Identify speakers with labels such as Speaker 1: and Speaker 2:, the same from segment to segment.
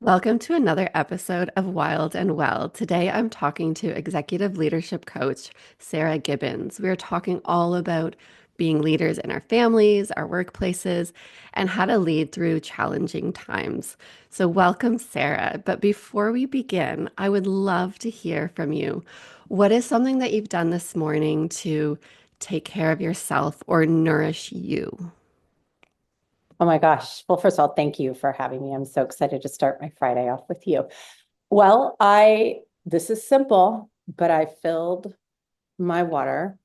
Speaker 1: Welcome to another episode of Wild and Well. Today I'm talking to executive leadership coach Sarah Gibbons. We're talking all about being leaders in our families, our workplaces, and how to lead through challenging times. So, welcome, Sarah. But before we begin, I would love to hear from you. What is something that you've done this morning to take care of yourself or nourish you?
Speaker 2: Oh my gosh. Well, first of all, thank you for having me. I'm so excited to start my Friday off with you. This is simple, but I filled my water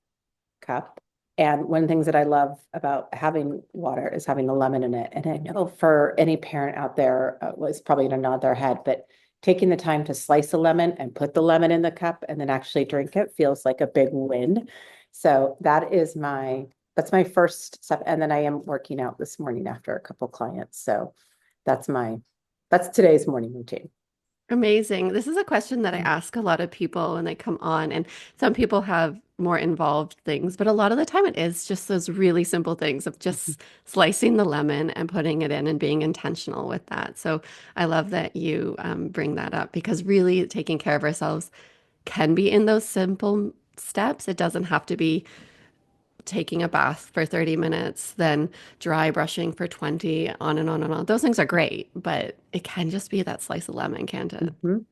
Speaker 2: cup. And one of the things that I love about having water is having the lemon in it. And I know for any parent out there was probably going to nod their head, but taking the time to slice a lemon and put the lemon in the cup and then actually drink it feels like a big win. So that's my first step. And then I am working out this morning after a couple clients. So that's my, that's today's morning routine.
Speaker 1: Amazing. This is a question that I ask a lot of people when they come on, and some people have more involved things, but a lot of the time it is just those really simple things of
Speaker 2: Mhm.
Speaker 1: just slicing the lemon and putting it in and being intentional with that. So I love that you bring that up because really taking care of ourselves can be in those simple steps. It doesn't have to be taking a bath for 30 minutes, then dry brushing for 20, on and on and on. Those things are great, but it can just be that slice of lemon, can't it?
Speaker 2: Mhm.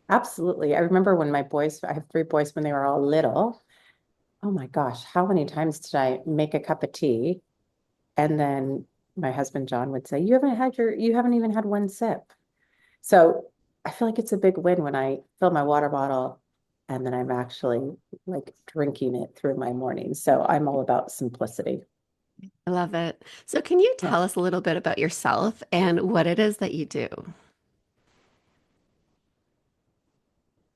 Speaker 2: Absolutely. I remember when I have three boys when they were all little. Oh my gosh, how many times did I make a cup of tea? And then my husband John would say, you haven't even had one sip. So I feel like it's a big win when I fill my water bottle and then I'm actually like drinking it through my morning. So I'm all about simplicity.
Speaker 1: I love it. So, can you
Speaker 2: Yeah,
Speaker 1: tell us a little bit about yourself and what it is that you do?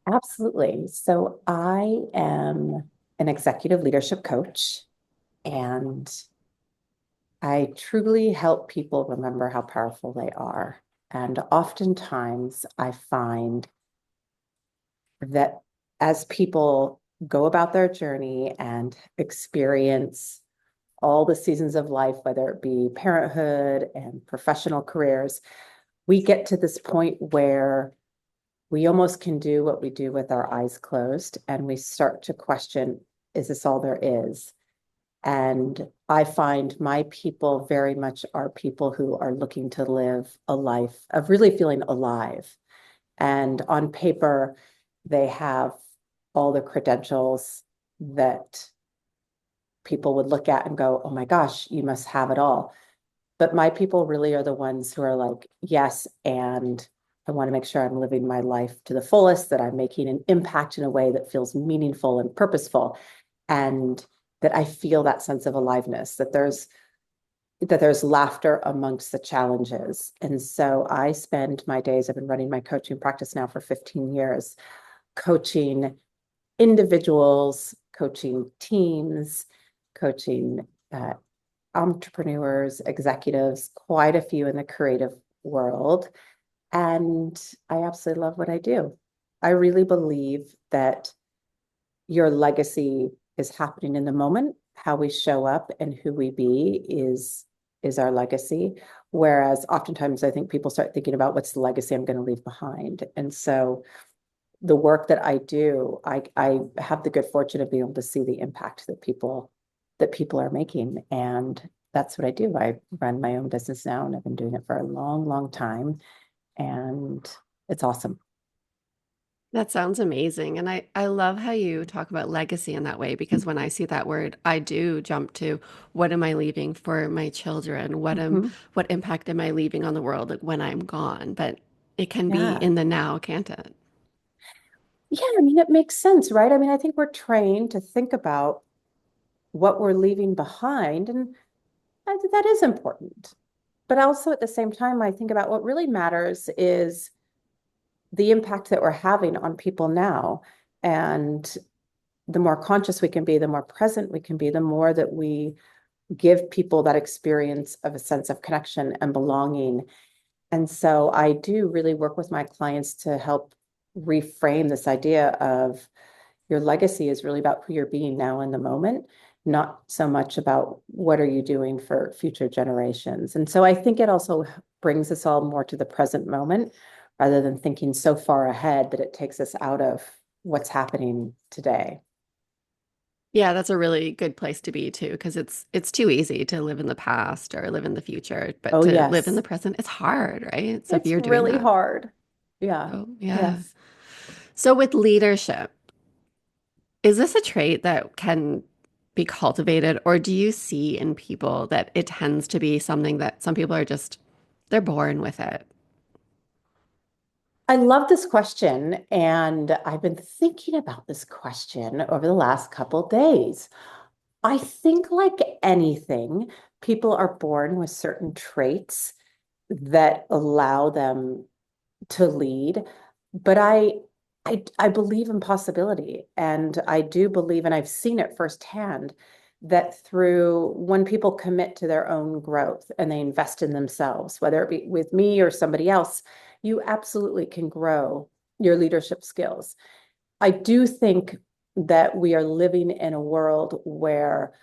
Speaker 2: absolutely. So I am an executive leadership coach and I truly help people remember how powerful they are. And oftentimes I find that as people go about their journey and experience all the seasons of life, whether it be parenthood and professional careers, we get to this point where we almost can do what we do with our eyes closed and we start to question, is this all there is? And I find my people very much are people who are looking to live a life of really feeling alive. And on paper, they have all the credentials that people would look at and go, oh my gosh, you must have it all. But my people really are the ones who are like, yes, and I want to make sure I'm living my life to the fullest, that I'm making an impact in a way that feels meaningful and purposeful, and that I feel that sense of aliveness, that there's laughter amongst the challenges. And so I spend my days, I've been running my coaching practice now for 15 years, coaching individuals, coaching teams, coaching entrepreneurs, executives, quite a few in the creative world. And I absolutely love what I do. I really believe that your legacy is happening in the moment. How we show up and who we be is our legacy. Whereas oftentimes I think people start thinking about what's the legacy I'm going to leave behind. And so the work that I do, I have the good fortune of being able to see the impact that people are making. And that's what I do. I run my own business now and I've been doing it for a long, long time. And it's awesome.
Speaker 1: That sounds amazing. And I love how you talk about legacy in that way because when I see that word, I do jump to what am I leaving for my children?
Speaker 2: Mhm.
Speaker 1: What impact am I leaving on the world when I'm gone? But it can be
Speaker 2: Yeah.
Speaker 1: in the now, can't it?
Speaker 2: Yeah, I mean, it makes sense, right? I mean, I think we're trained to think about what we're leaving behind, and that is important. But also at the same time, I think about what really matters is the impact that we're having on people now. And the more conscious we can be, the more present we can be, the more that we give people that experience of a sense of connection and belonging. And so I do really work with my clients to help reframe this idea of your legacy is really about who you're being now in the moment, not so much about what are you doing for future generations. And so I think it also brings us all more to the present moment rather than thinking so far ahead that it takes us out of what's happening today.
Speaker 1: Yeah, that's a really good place to be too, because it's too easy to live in the past or live in the future, but
Speaker 2: Oh,
Speaker 1: to live in the
Speaker 2: yes.
Speaker 1: present, it's hard, right? So if
Speaker 2: It's
Speaker 1: you're doing
Speaker 2: really
Speaker 1: that,
Speaker 2: hard. Yeah.
Speaker 1: oh yeah.
Speaker 2: Yes.
Speaker 1: So with leadership, is this a trait that can be cultivated, or do you see in people that it tends to be something that some people are just they're born with it?
Speaker 2: I love this question, and I've been thinking about this question over the last couple days. I think, like anything, people are born with certain traits that allow them to lead. But I believe in possibility, and I do believe, and I've seen it firsthand, that through when people commit to their own growth and they invest in themselves, whether it be with me or somebody else, you absolutely can grow your leadership skills. I do think that we are living in a world where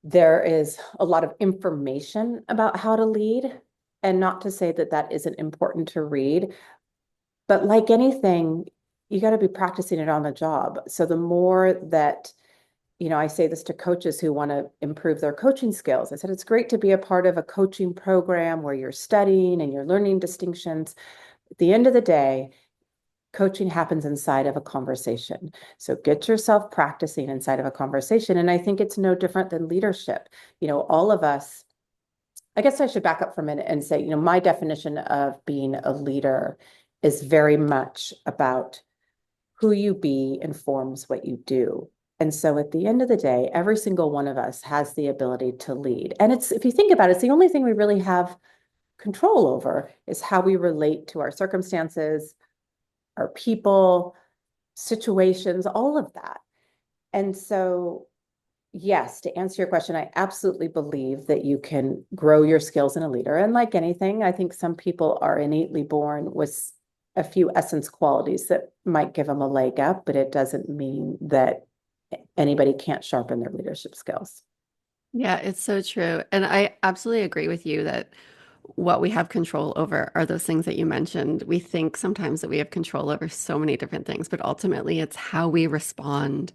Speaker 2: there is a lot of information about how to lead, and not to say that that isn't important to read, but like anything, you got to be practicing it on the job. So the more that, I say this to coaches who want to improve their coaching skills. I said, it's great to be a part of a coaching program where you're studying and you're learning distinctions. At the end of the day, coaching happens inside of a conversation. So get yourself practicing inside of a conversation. And I think it's no different than leadership. All of us, I guess I should back up for a minute and say, my definition of being a leader is very much about who you be informs what you do. And so at the end of the day, every single one of us has the ability to lead. And if you think about it, it's the only thing we really have control over is how we relate to our circumstances, our people, situations, all of that. And so, yes, to answer your question, I absolutely believe that you can grow your skills in a leader. And like anything, I think some people are innately born with a few essence qualities that might give them a leg up, but it doesn't mean that anybody can't sharpen their leadership skills.
Speaker 1: Yeah, it's so true. And I absolutely agree with you that what we have control over are those things that you mentioned. We think sometimes that we have control over so many different things, but ultimately it's how we respond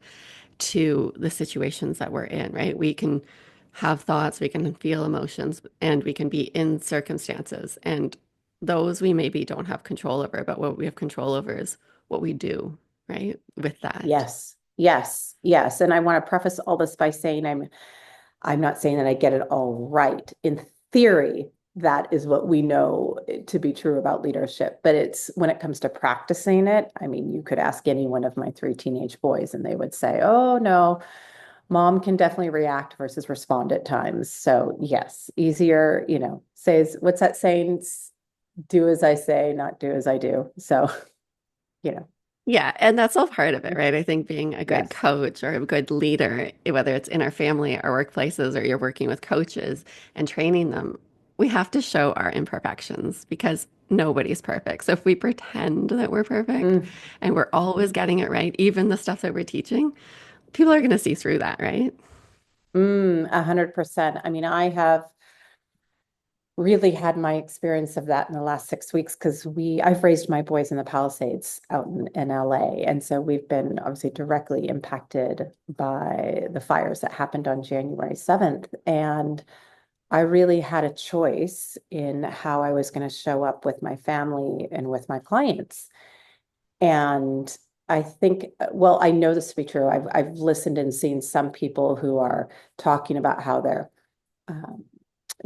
Speaker 1: to the situations that we're in, right? We can have thoughts, we can feel emotions, and we can be in circumstances. And those we maybe don't have control over, but what we have control over is what we do, right? With that.
Speaker 2: Yes, yes, yes. And I want to preface all this by saying I'm not saying that I get it all right. In theory, that is what we know to be true about leadership. But it's when it comes to practicing it, I mean, you could ask any one of my three teenage boys and they would say, oh, no, mom can definitely react versus respond at times. So, yes, easier, says, what's that saying? Do as I say, not do as I do. So, you know,
Speaker 1: Yeah, and that's all part of it, right? I think being a good
Speaker 2: yes.
Speaker 1: coach or a good leader, whether it's in our family, our workplaces, or you're working with coaches and training them, we have to show our imperfections because nobody's perfect. So if we pretend that we're perfect
Speaker 2: Mm,
Speaker 1: and we're always getting it right, even the stuff that we're teaching, people are going to see through that, right?
Speaker 2: 100%. I mean, I have really had my experience of that in the last 6 weeks because I've raised my boys in the Palisades out in LA. And so we've been obviously directly impacted by the fires that happened on January 7th. And I really had a choice in how I was going to show up with my family and with my clients. And I think, well, I know this to be true. I've listened and seen some people who are talking about how they're um,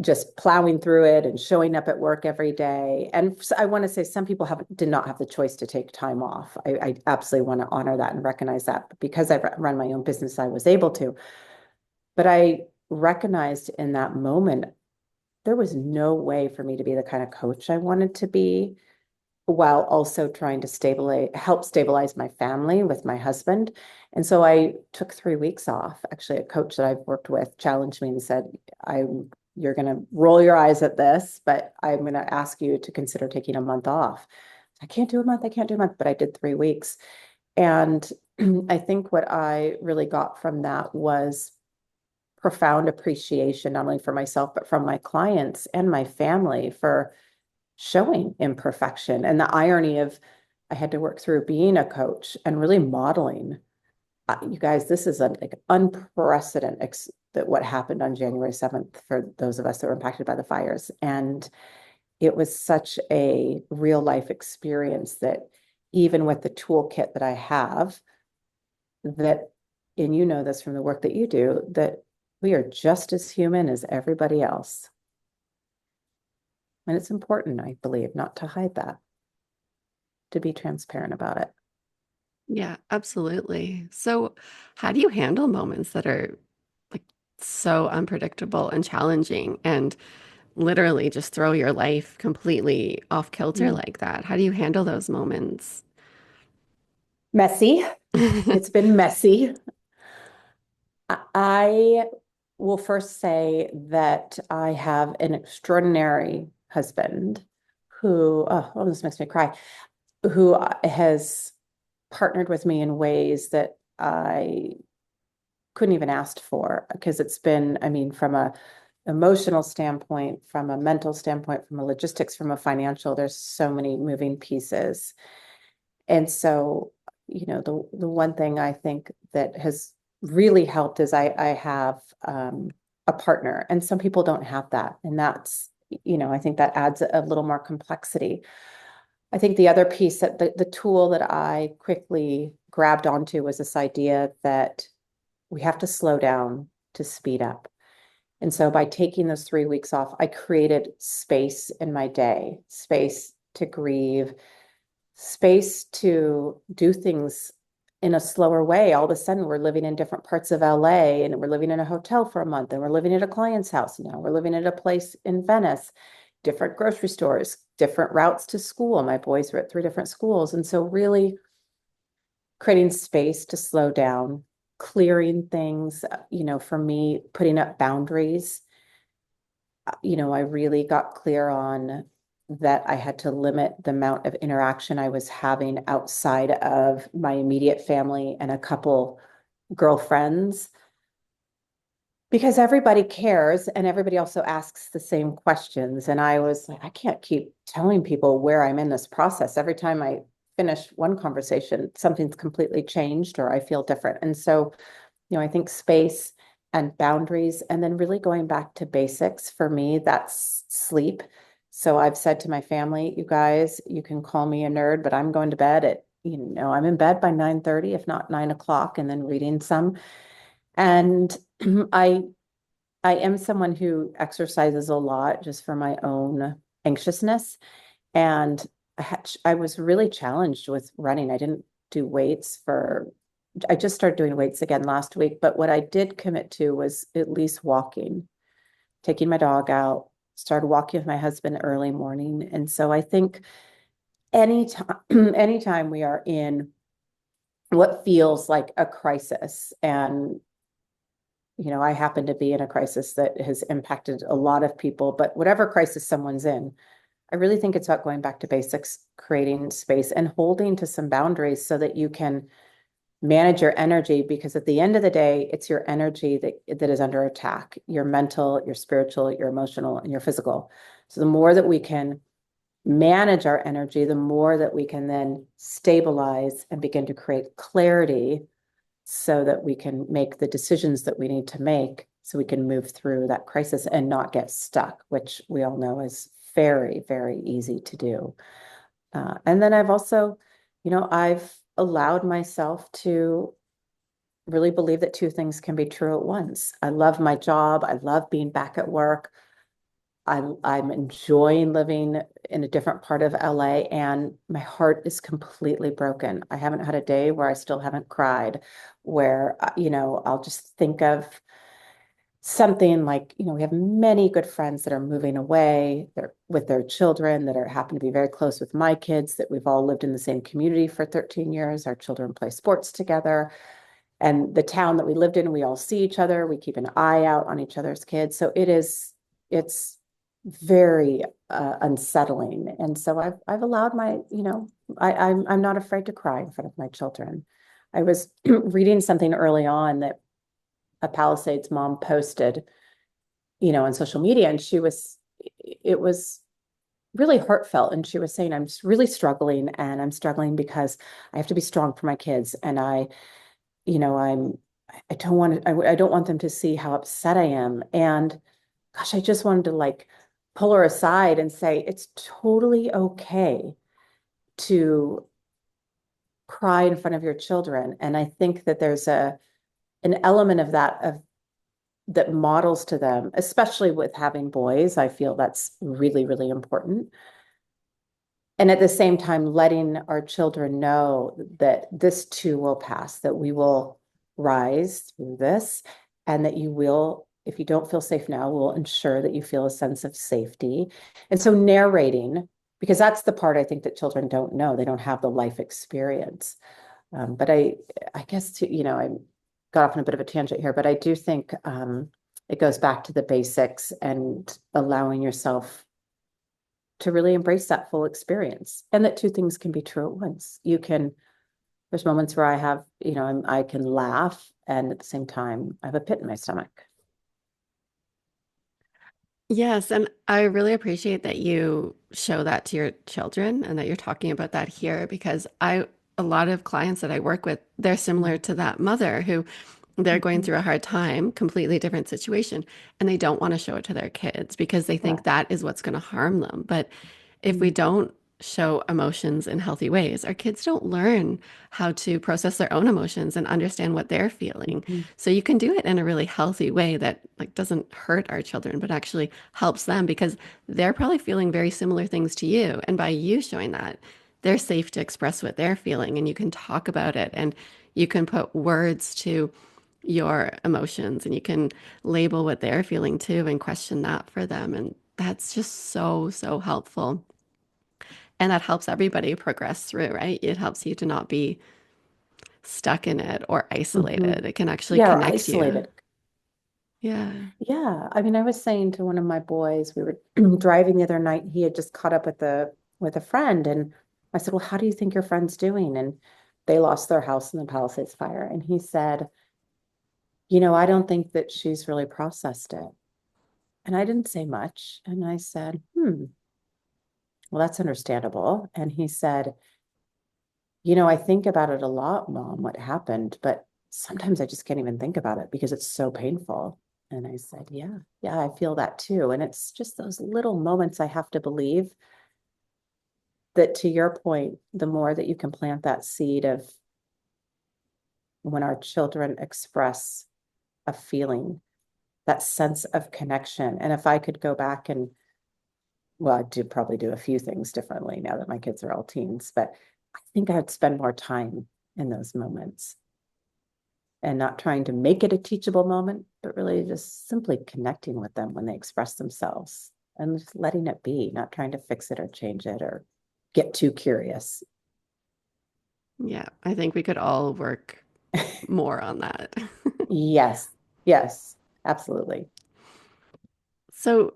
Speaker 2: just plowing through it and showing up at work every day. And I want to say some people did not have the choice to take time off. I absolutely want to honor that and recognize that. But because I run my own business, I was able to. But I recognized in that moment, there was no way for me to be the kind of coach I wanted to be while also trying to help stabilize my family with my husband. And so I took 3 weeks off. Actually, a coach that I've worked with challenged me and said, you're going to roll your eyes at this, but I'm going to ask you to consider taking a month off. I can't do a month. I can't do a month, but I did 3 weeks. And I think what I really got from that was profound appreciation, not only for myself, but from my clients and my family for showing imperfection and the irony of I had to work through being a coach and really modeling. You guys, this is an like unprecedented that what happened on January 7th for those of us that were impacted by the fires. And it was such a real life experience that even with the toolkit that I have, that, and you know this from the work that you do, that we are just as human as everybody else. And it's important, I believe, not to hide that, to be transparent about it.
Speaker 1: Yeah, absolutely. So, how do you handle moments that are like so unpredictable and challenging and literally just throw your life completely off kilter
Speaker 2: Mm.
Speaker 1: like that? How do you handle those moments?
Speaker 2: Messy. It's been messy. I will first say that I have an extraordinary husband who, oh, this makes me cry, who has partnered with me in ways that I couldn't even ask for because it's been, I mean, from a emotional standpoint, from a mental standpoint, from a logistics, from a financial, there's so many moving pieces. And so, the one thing I think that has really helped is I have a partner, and some people don't have that. And that's, I think that adds a little more complexity. I think the other piece that the tool that I quickly grabbed onto was this idea that we have to slow down to speed up. And so by taking those 3 weeks off, I created space in my day, space to grieve, space to do things in a slower way. All of a sudden, we're living in different parts of LA and we're living in a hotel for a month and we're living at a client's house now. We're living at a place in Venice, different grocery stores, different routes to school. My boys were at 3 different schools. And so, really creating space to slow down, clearing things, for me, putting up boundaries. I really got clear on that I had to limit the amount of interaction I was having outside of my immediate family and a couple girlfriends because everybody cares and everybody also asks the same questions. And I was like, I can't keep telling people where I'm in this process. Every time I finish one conversation, something's completely changed or I feel different. And so, I think space and boundaries, and then really going back to basics for me, that's sleep. So I've said to my family, you guys, you can call me a nerd, but I'm going to bed at, I'm in bed by 9:30, if not 9 o'clock, and then reading some. And I I am someone who exercises a lot just for my own anxiousness. And I was really challenged with running. I didn't do weights I just started doing weights again last week. But what I did commit to was at least walking, taking my dog out, started walking with my husband early morning. And so I think anytime, anytime we are in what feels like a crisis, and I happen to be in a crisis that has impacted a lot of people, but whatever crisis someone's in, I really think it's about going back to basics, creating space and holding to some boundaries so that you can manage your energy, because at the end of the day, it's your energy that is under attack, your mental, your spiritual, your emotional, and your physical. So the more that we can manage our energy, the more that we can then stabilize and begin to create clarity so that we can make the decisions that we need to make so we can move through that crisis and not get stuck, which we all know is very, very easy to do. And then I've also, I've allowed myself to really believe that two things can be true at once. I love my job. I love being back at work. I'm enjoying living in a different part of LA, and my heart is completely broken. I haven't had a day where I still haven't cried, where, I'll just think of something like, we have many good friends that are moving away. They're with their children that happen to be very close with my kids, that we've all lived in the same community for 13 years. Our children play sports together. And the town that we lived in, we all see each other. We keep an eye out on each other's kids. So it's very unsettling. And so I've allowed I'm not afraid to cry in front of my children. I was reading something early on that a Palisades mom posted, on social media, and it was really heartfelt. And she was saying, I'm really struggling, and I'm struggling because I have to be strong for my kids. And you know, I don't want to, I don't want them to see how upset I am. And gosh, I just wanted to like pull her aside and say, it's totally okay to cry in front of your children. And I think that there's an element of that models to them, especially with having boys. I feel that's really, really important. And at the same time, letting our children know that this too will pass, that we will rise through this, and that you will, if you don't feel safe now, we'll ensure that you feel a sense of safety. And so narrating, because that's the part I think that children don't know. They don't have the life experience. But I guess I got off on a bit of a tangent here, but I do think it goes back to the basics and allowing yourself to really embrace that full experience, and that two things can be true at once. There's moments where I have, I can laugh, and at the same time, I have a pit in my stomach.
Speaker 1: Yes, and I really appreciate that you show that to your children and that you're talking about that here because a lot of clients that I work with, they're similar to that mother who they're going
Speaker 2: Mhm.
Speaker 1: through a hard time, completely different situation, and they don't want to show it to their kids because they think
Speaker 2: Correct.
Speaker 1: that is what's going to harm them. But if we
Speaker 2: Mm.
Speaker 1: don't show emotions in healthy ways, our kids don't learn how to process their own emotions and understand what they're feeling.
Speaker 2: Mhm.
Speaker 1: So you can do it in a really healthy way that like doesn't hurt our children, but actually helps them because they're probably feeling very similar things to you. And by you showing that, they're safe to express what they're feeling and you can talk about it and you can put words to your emotions and you can label what they're feeling too and question that for them. And that's just so, so helpful. And that helps everybody progress through, right? It helps you to not be stuck in it or isolated.
Speaker 2: Mhm.
Speaker 1: It can actually
Speaker 2: Yeah, or
Speaker 1: connect you.
Speaker 2: isolated.
Speaker 1: Yeah.
Speaker 2: Yeah, I mean, I was saying to one of my boys, we were driving the other night. He had just caught up with a friend, and I said, "Well, how do you think your friend's doing?" And they lost their house in the Palisades fire, and he said, I don't think that she's really processed it." And I didn't say much, and I said, well, that's understandable. And he said, I think about it a lot, Mom, what happened, but sometimes I just can't even think about it because it's so painful. And I said, yeah, yeah, I feel that too. And it's just those little moments I have to believe that, to your point, the more that you can plant that seed of when our children express a feeling, that sense of connection. And if I could go back and, well, I'd probably do a few things differently now that my kids are all teens, but I think I'd spend more time in those moments and not trying to make it a teachable moment, but really just simply connecting with them when they express themselves and just letting it be, not trying to fix it or change it or get too curious.
Speaker 1: Yeah. I think we could all work more on that.
Speaker 2: Yes, yes, absolutely.
Speaker 1: So,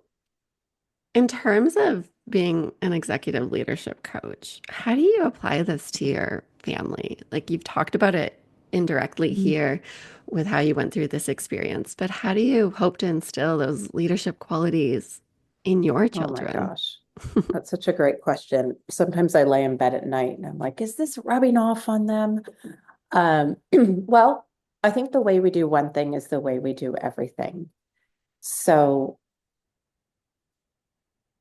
Speaker 1: in terms of being an executive leadership coach, how do you apply this to your family? Like you've talked about it indirectly
Speaker 2: Mhm.
Speaker 1: here with how you went through this experience, but how do you hope to instill those leadership qualities in your
Speaker 2: Oh my
Speaker 1: children?
Speaker 2: gosh. That's such a great question. Sometimes I lay in bed at night and I'm like, is this rubbing off on them? Well, I think the way we do one thing is the way we do everything. So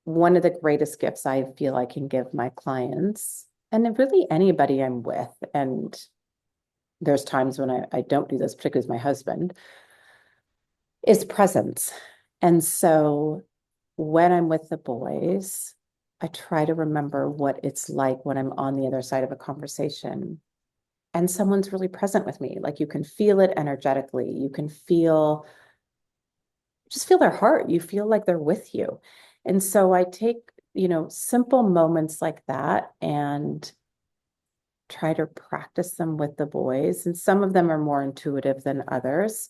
Speaker 2: one of the greatest gifts I feel I can give my clients, and really anybody I'm with, and there's times when I don't do this, particularly with my husband, is presence. And so when I'm with the boys, I try to remember what it's like when I'm on the other side of a conversation and someone's really present with me. Like you can feel it energetically. You can just feel their heart. You feel like they're with you. And so I take, simple moments like that and try to practice them with the boys. And some of them are more intuitive than others.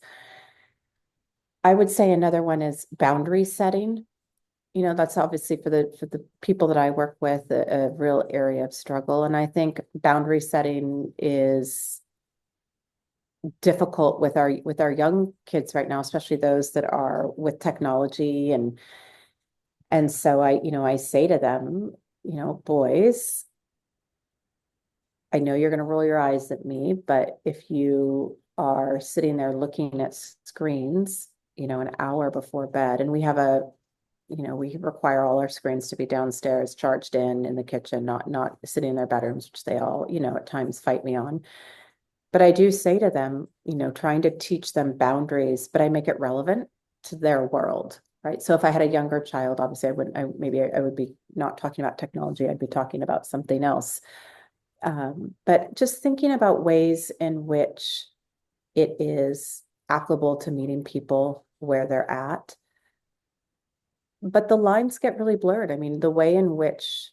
Speaker 2: I would say another one is boundary setting. That's obviously for the people that I work with a real area of struggle. And I think boundary setting is difficult with our young kids right now, especially those that are with technology and And so I say to them, boys, I know you're going to roll your eyes at me, but if you are sitting there looking at screens, an hour before bed, and we require all our screens to be downstairs, charged in the kitchen, not sitting in their bedrooms, which they all, at times fight me on. But I do say to them, trying to teach them boundaries, but I make it relevant to their world, right? So if I had a younger child, obviously maybe I would be not talking about technology, I'd be talking about something else. But just thinking about ways in which it is applicable to meeting people where they're at. But the lines get really blurred. I mean, the way in which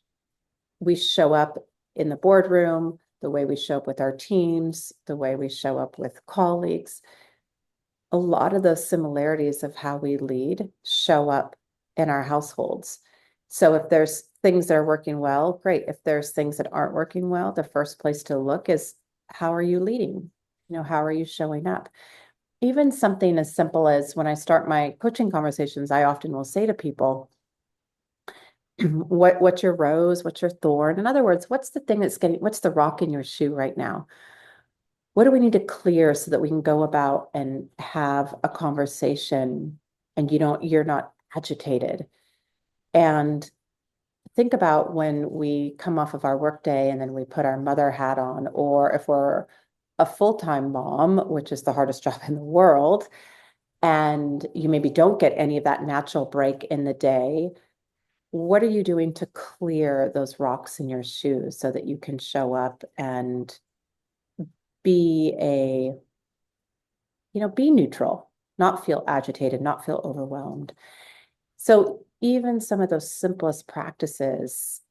Speaker 2: we show up in the boardroom, the way we show up with our teams, the way we show up with colleagues, a lot of those similarities of how we lead show up in our households. So if there's things that are working well, great. If there's things that aren't working well, the first place to look is how are you leading? How are you showing up? Even something as simple as when I start my coaching conversations, I often will say to people, what's your rose? What's your thorn? In other words, what's the rock in your shoe right now? What do we need to clear so that we can go about and have a conversation and you're not agitated? And think about when we come off of our workday and then we put our mother hat on, or if we're a full-time mom, which is the hardest job in the world, and you maybe don't get any of that natural break in the day, what are you doing to clear those rocks in your shoes so that you can show up and be be neutral, not feel agitated, not feel overwhelmed. So even some of those simplest practices,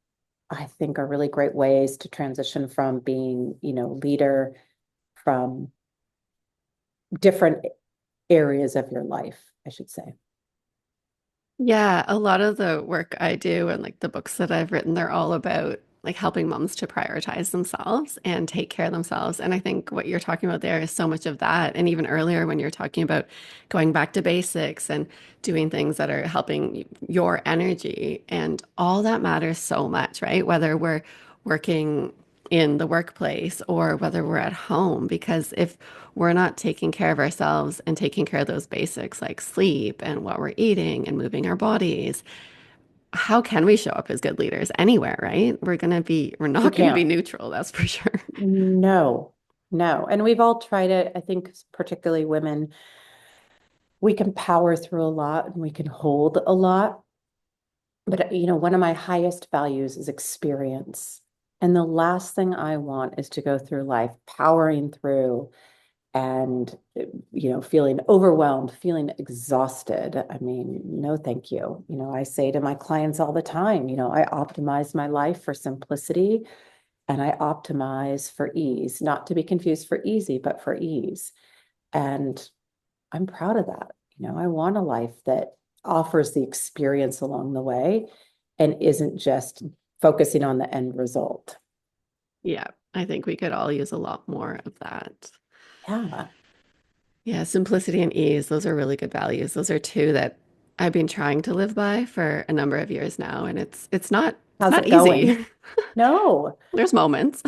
Speaker 2: I think, are really great ways to transition from being, leader from different areas of your life, I should say.
Speaker 1: Yeah, a lot of the work I do and like the books that I've written, they're all about like helping moms to prioritize themselves and take care of themselves. And I think what you're talking about there is so much of that. And even earlier when you're talking about going back to basics and doing things that are helping your energy, and all that matters so much, right? Whether we're working in the workplace or whether we're at home, because if we're not taking care of ourselves and taking care of those basics like sleep and what we're eating and moving our bodies, how can we show up as good leaders anywhere, right? We're
Speaker 2: We
Speaker 1: not going to be
Speaker 2: can't.
Speaker 1: neutral, that's for sure.
Speaker 2: No, no. And we've all tried it. I think particularly women, we can power through a lot and we can hold a lot. But, one of my highest values is experience. And the last thing I want is to go through life powering through and, feeling overwhelmed, feeling exhausted. I mean, no, thank you. I say to my clients all the time, I optimize my life for simplicity and I optimize for ease, not to be confused for easy, but for ease. And I'm proud of that. I want a life that offers the experience along the way and isn't just focusing on the end result.
Speaker 1: Yeah, I think we could all use a lot more of that.
Speaker 2: Yeah.
Speaker 1: Yeah, simplicity and ease, those are really good values. Those are two that I've been trying to live by for a number of years now, and it's
Speaker 2: How's
Speaker 1: not
Speaker 2: it going?
Speaker 1: easy.
Speaker 2: No.
Speaker 1: There's moments.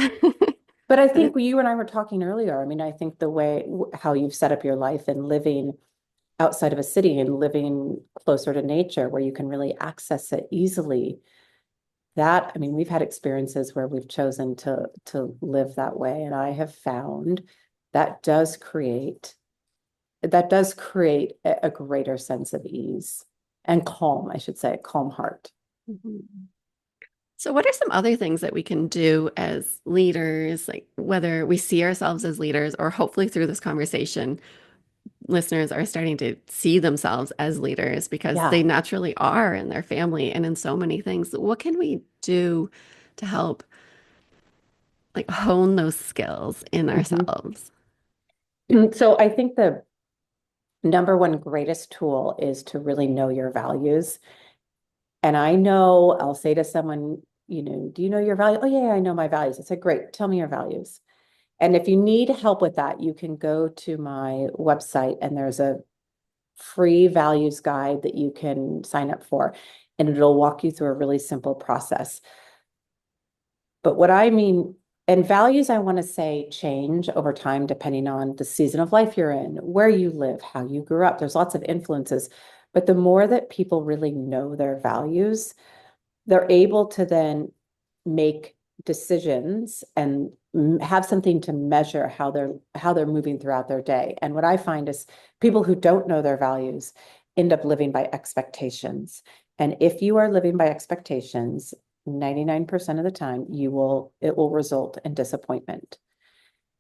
Speaker 2: But I
Speaker 1: But
Speaker 2: think you and I were talking earlier. I mean, I think the way how you've set up your life and living outside of a city and living closer to nature where you can really access it easily. I mean, we've had experiences where we've chosen to live that way. And I have found that does create a greater sense of ease and calm, I should say, calm heart.
Speaker 1: Mhm. So, what are some other things that we can do as leaders, like whether we see ourselves as leaders or hopefully through this conversation, listeners are starting to see themselves as leaders because they
Speaker 2: Yeah.
Speaker 1: naturally are in their family and in so many things. What can we do to help like hone those skills in
Speaker 2: Mhm.
Speaker 1: ourselves?
Speaker 2: So I think the number one greatest tool is to really know your values. And I know I'll say to someone, do you know your value? Oh, yeah, I know my values. I said, great, tell me your values. And if you need help with that, you can go to my website and there's a free values guide that you can sign up for. and it'll walk you through a really simple process. But what I mean, and values, I want to say change over time depending on the season of life you're in, where you live, how you grew up. There's lots of influences. But the more that people really know their values, they're able to then make decisions and have something to measure how they're moving throughout their day. And what I find is people who don't know their values end up living by expectations. And if you are living by expectations, 99% of the time it will result in disappointment.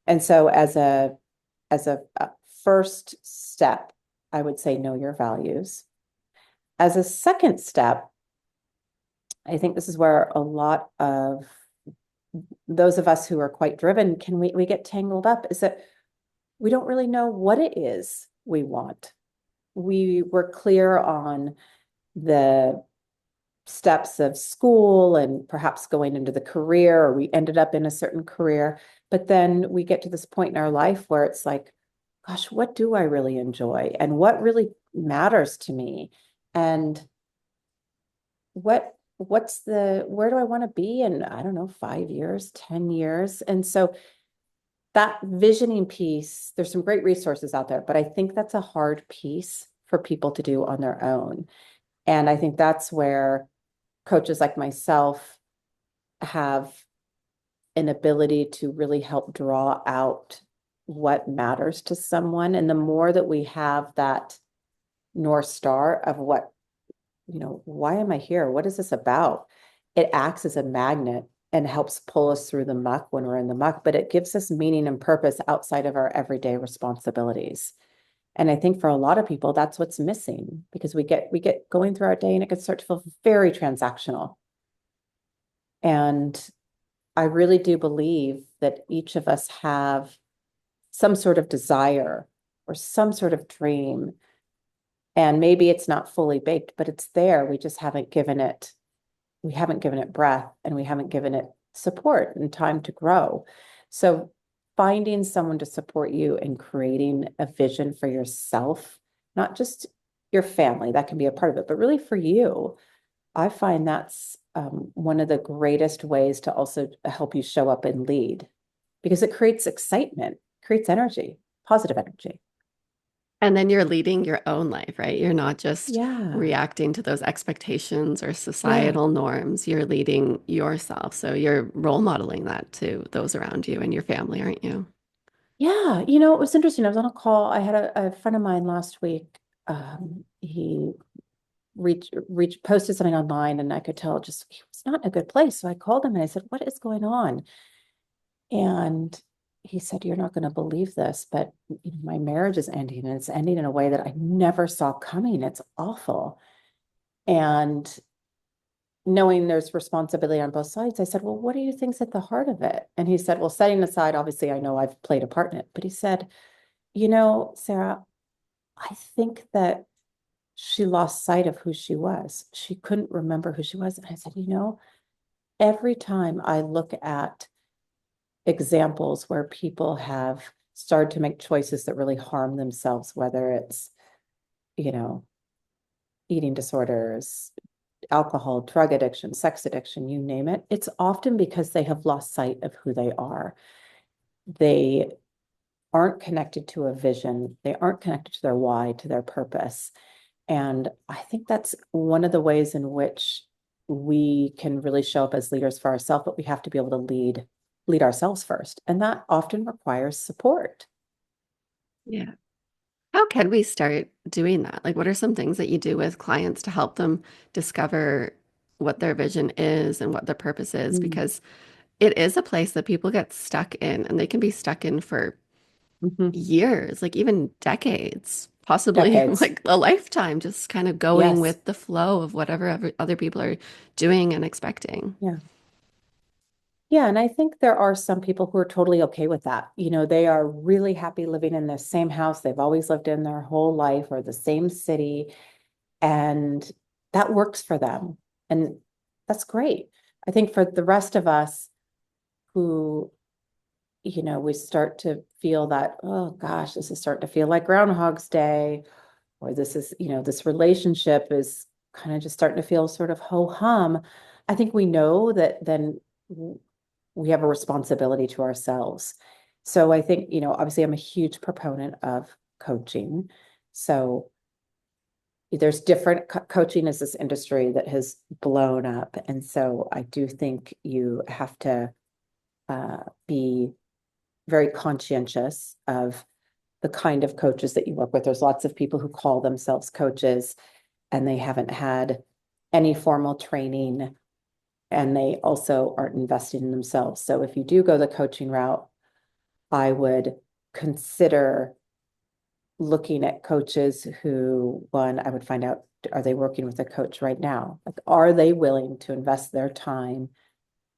Speaker 2: And so as a first step, I would say know your values. As a second step, I think this is where a lot of those of us who are quite driven we get tangled up, is that we don't really know what it is we want. We were clear on the steps of school and perhaps going into the career, or we ended up in a certain career, but then we get to this point in our life where it's like, gosh, what do I really enjoy and what really matters to me, and where do I want to be in, I don't know, 5 years, 10 years. And so that visioning piece, there's some great resources out there, but I think that's a hard piece for people to do on their own. And I think that's where coaches like myself have an ability to really help draw out what matters to someone. And the more that we have that North Star of why am I here? What is this about? It acts as a magnet and helps pull us through the muck when we're in the muck, but it gives us meaning and purpose outside of our everyday responsibilities. And I think for a lot of people, that's what's missing, because we get going through our day and it can start to feel very transactional. And I really do believe that each of us have some sort of desire or some sort of dream. And maybe it's not fully baked, but it's there. We haven't given it breath, and we haven't given it support and time to grow. So finding someone to support you in creating a vision for yourself, not just your family, that can be a part of it, but really for you, I find that's one of the greatest ways to also help you show up and lead, because it creates excitement, creates energy, positive energy.
Speaker 1: And then you're leading your own life, right? You're not just
Speaker 2: Yeah.
Speaker 1: reacting to those expectations or
Speaker 2: Yeah.
Speaker 1: societal norms. You're leading yourself. So you're role modeling that to those around you and your family, aren't you?
Speaker 2: Yeah. It was interesting. I was on a call. I had a friend of mine last week. He posted something online, and I could tell just he was not in a good place. So I called him and I said, "What is going on?" And he said, "You're not going to believe this, but my marriage is ending, and it's ending in a way that I never saw coming. It's awful." And knowing there's responsibility on both sides, I said, "Well, what do you think's at the heart of it?" And he said, "Well, setting aside, obviously, I know I've played a part in it," but he said, Sarah, I think that she lost sight of who she was. She couldn't remember who she was." And I said, every time I look at examples where people have started to make choices that really harm themselves, whether it's, you know, eating disorders, alcohol, drug addiction, sex addiction, you name it, it's often because they have lost sight of who they are. They aren't connected to a vision. They aren't connected to their why, to their purpose. And I think that's one of the ways in which we can really show up as leaders for ourselves, but we have to be able to lead ourselves first. And that often requires support.
Speaker 1: Yeah. How can we start doing that? Like, what are some things that you do with clients to help them discover what their vision is and what their purpose is?
Speaker 2: Mm.
Speaker 1: Because it is a place that people get stuck in, and they can be stuck in for
Speaker 2: Mhm.
Speaker 1: years, like even decades, possibly
Speaker 2: Decades.
Speaker 1: like a lifetime, just kind of going
Speaker 2: Yes.
Speaker 1: with the flow of whatever other people are doing and expecting.
Speaker 2: Yeah. Yeah. And I think there are some people who are totally okay with that. They are really happy living in the same house they've always lived in their whole life, or the same city. And that works for them. And that's great. I think for the rest of us who, we start to feel that, oh gosh, this is starting to feel like Groundhog's Day, or this is, this relationship is kind of just starting to feel sort of ho hum, I think we know that then we have a responsibility to ourselves. So I think, obviously I'm a huge proponent of coaching. So there's different coaching is this industry that has blown up. And so I do think you have to be very conscientious of the kind of coaches that you work with. There's lots of people who call themselves coaches and they haven't had any formal training and they also aren't investing in themselves. So if you do go the coaching route, I would consider looking at coaches who, one, I would find out, are they working with a coach right now? Like, are they willing to invest their time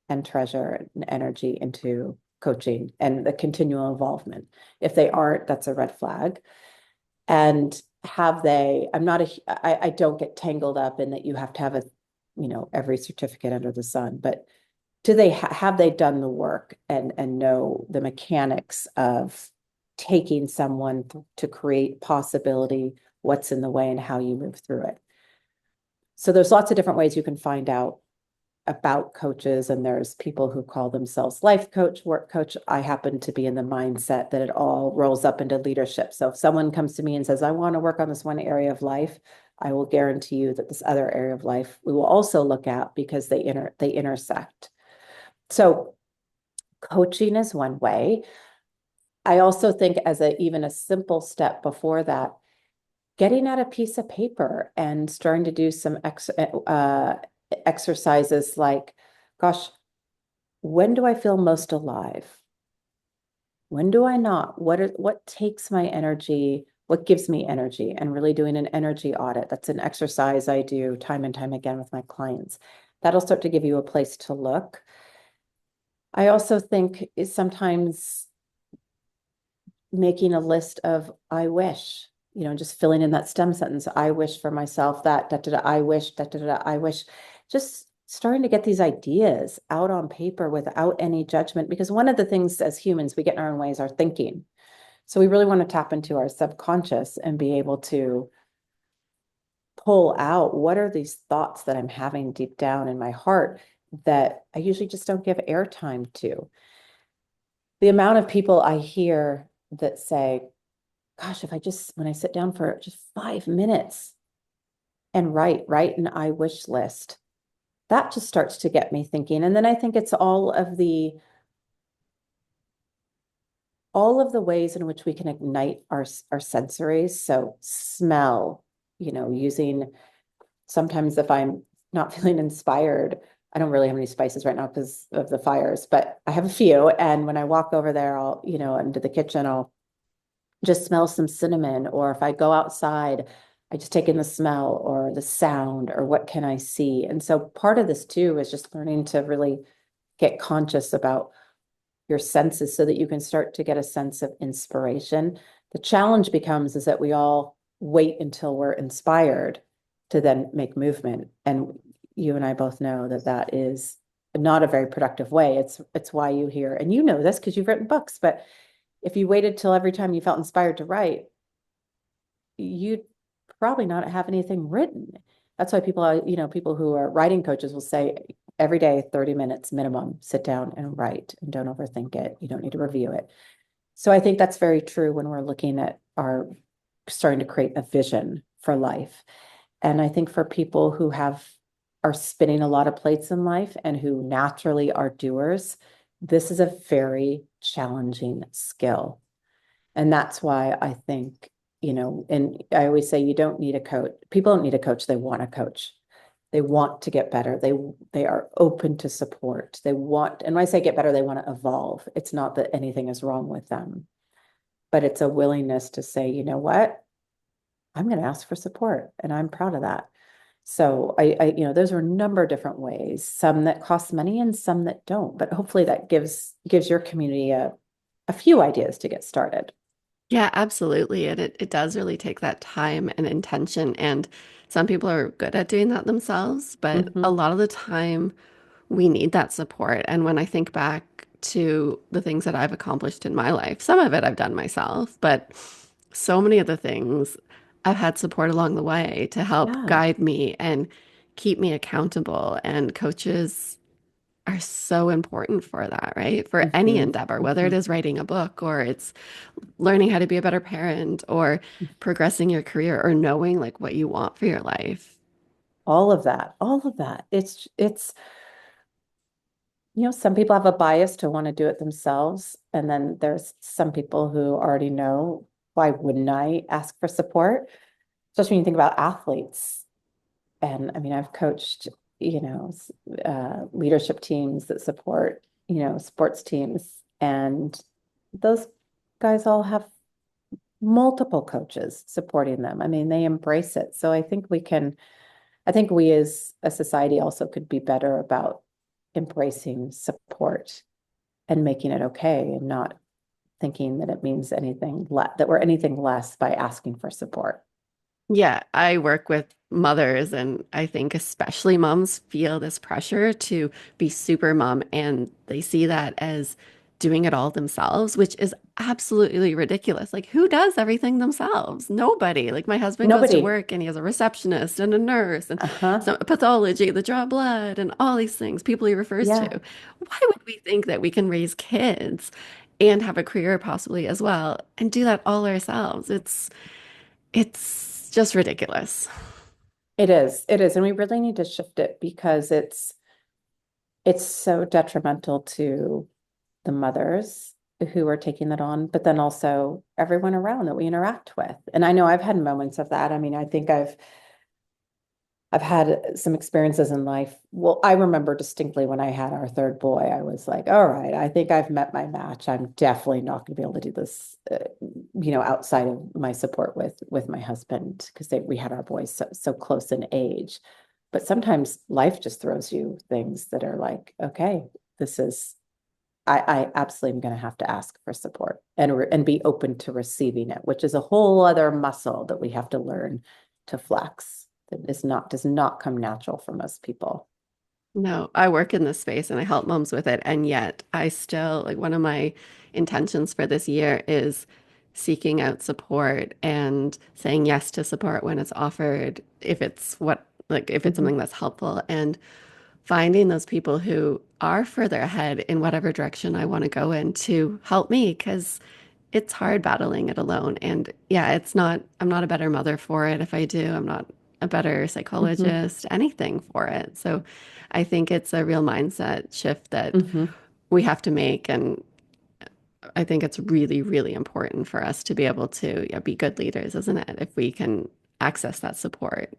Speaker 2: and treasure and energy into coaching and the continual involvement? If they aren't, that's a red flag. And I don't get tangled up in that you have to have every certificate under the sun, but have they done the work and know the mechanics of taking someone to create possibility, what's in the way and how you move through it. So there's lots of different ways you can find out about coaches, and there's people who call themselves life coach, work coach. I happen to be in the mindset that it all rolls up into leadership. So if someone comes to me and says, I want to work on this one area of life, I will guarantee you that this other area of life we will also look at because they intersect. So coaching is one way. I also think as even a simple step before that, getting out a piece of paper and starting to do some exercises like, gosh, when do I feel most alive? When do I not? What takes my energy? What gives me energy? And really doing an energy audit. That's an exercise I do time and time again with my clients. That'll start to give you a place to look. I also think is sometimes making a list of I wish, just filling in that stem sentence. I wish for myself that, da, da, da, I wish, da, da, da, da, I wish. Just starting to get these ideas out on paper without any judgment. Because one of the things as humans, we get in our own ways, our thinking. So we really want to tap into our subconscious and be able to pull out what are these thoughts that I'm having deep down in my heart that I usually just don't give airtime to. The amount of people I hear that say, gosh, when I sit down for just 5 minutes and write an I wish list, that just starts to get me thinking. And then I think it's all of the ways in which we can ignite our sensories. So smell, using sometimes if I'm not feeling inspired, I don't really have any spices right now because of the fires, but I have a few. And when I walk over there, I'll, into the kitchen, I'll just smell some cinnamon. Or if I go outside, I just take in the smell or the sound or what can I see. And so part of this too is just learning to really get conscious about your senses so that you can start to get a sense of inspiration. The challenge becomes is that we all wait until we're inspired to then make movement. And you and I both know that that is not a very productive way. It's why you hear, and you know this because you've written books, but if you waited till every time you felt inspired to write, you'd probably not have anything written. That's why people who are writing coaches will say every day, 30 minutes minimum, sit down and write and don't overthink it. You don't need to review it. So I think that's very true when we're looking at starting to create a vision for life. And I think for people who are spinning a lot of plates in life and who naturally are doers, this is a very challenging skill. And that's why I think, and I always say you don't need a coach. People don't need a coach. They want a coach. They want to get better. They are open to support. And when I say get better, they want to evolve. It's not that anything is wrong with them, but it's a willingness to say, you know what? I'm going to ask for support and I'm proud of that. So those are a number of different ways, some that cost money and some that don't, but hopefully that gives your community a few ideas to get started.
Speaker 1: Yeah, absolutely. And it does really take that time and intention. And some people are good at doing that themselves, but a
Speaker 2: Mhm.
Speaker 1: lot of the time we need that support. And when I think back to the things that I've accomplished in my life, some of it I've done myself, but so many of the things I've had support along the way to help
Speaker 2: Yeah.
Speaker 1: guide me and keep me accountable. And coaches are so important for that, right? For any
Speaker 2: Hmm.
Speaker 1: endeavor, whether it
Speaker 2: Hmm.
Speaker 1: is writing a book or it's learning how to be a better parent or progressing your career or knowing like what you want for your life.
Speaker 2: All of that, all of that. Some people have a bias to want to do it themselves. And then there's some people who already know, why wouldn't I ask for support? Especially when you think about athletes. And I mean, I've coached, leadership teams that support, sports teams. And those guys all have multiple coaches supporting them. I mean, they embrace it. So I think we as a society also could be better about embracing support and making it okay and not thinking that it means that we're anything less by asking for support.
Speaker 1: Yeah, I work with mothers, and I think especially moms feel this pressure to be super mom, and they see that as doing it all themselves, which is absolutely ridiculous. Like, who does everything themselves? Nobody. Like, my husband goes to
Speaker 2: Nobody.
Speaker 1: work and he has a receptionist and a nurse and
Speaker 2: Uh-huh.
Speaker 1: some pathology, the draw blood, and all these things people he refers to.
Speaker 2: Yeah,
Speaker 1: Why would we think that we can raise kids and have a career possibly as well and do that all ourselves? It's just ridiculous.
Speaker 2: it is. It is. And we really need to shift it because it's so detrimental to the mothers who are taking that on, but then also everyone around that we interact with. And I know I've had moments of that. I mean, I think I've had some experiences in life. Well, I remember distinctly when I had our third boy, I was like, all right, I think I've met my match. I'm definitely not going to be able to do this, outside of my support with my husband because we had our boys so close in age. But sometimes life just throws you things that are like, okay, this is I absolutely am going to have to ask for support and be open to receiving it, which is a whole other muscle that we have to learn to flex. That does not come natural for most people.
Speaker 1: No, I work in this space and I help moms with it. And yet, I still, like, one of my intentions for this year is seeking out support and saying yes to support when it's offered, if it's if it's
Speaker 2: Mhm.
Speaker 1: something that's helpful, and finding those people who are further ahead in whatever direction I want to go in to help me because it's hard battling it alone. And yeah, I'm not a better mother for it if I do. I'm not a better
Speaker 2: Mhm.
Speaker 1: psychologist, anything for it. So I think it's a real mindset shift that
Speaker 2: Mhm.
Speaker 1: we have to make. And I think it's really, really important for us to be able to, yeah, be good leaders, isn't it? If we can access that support.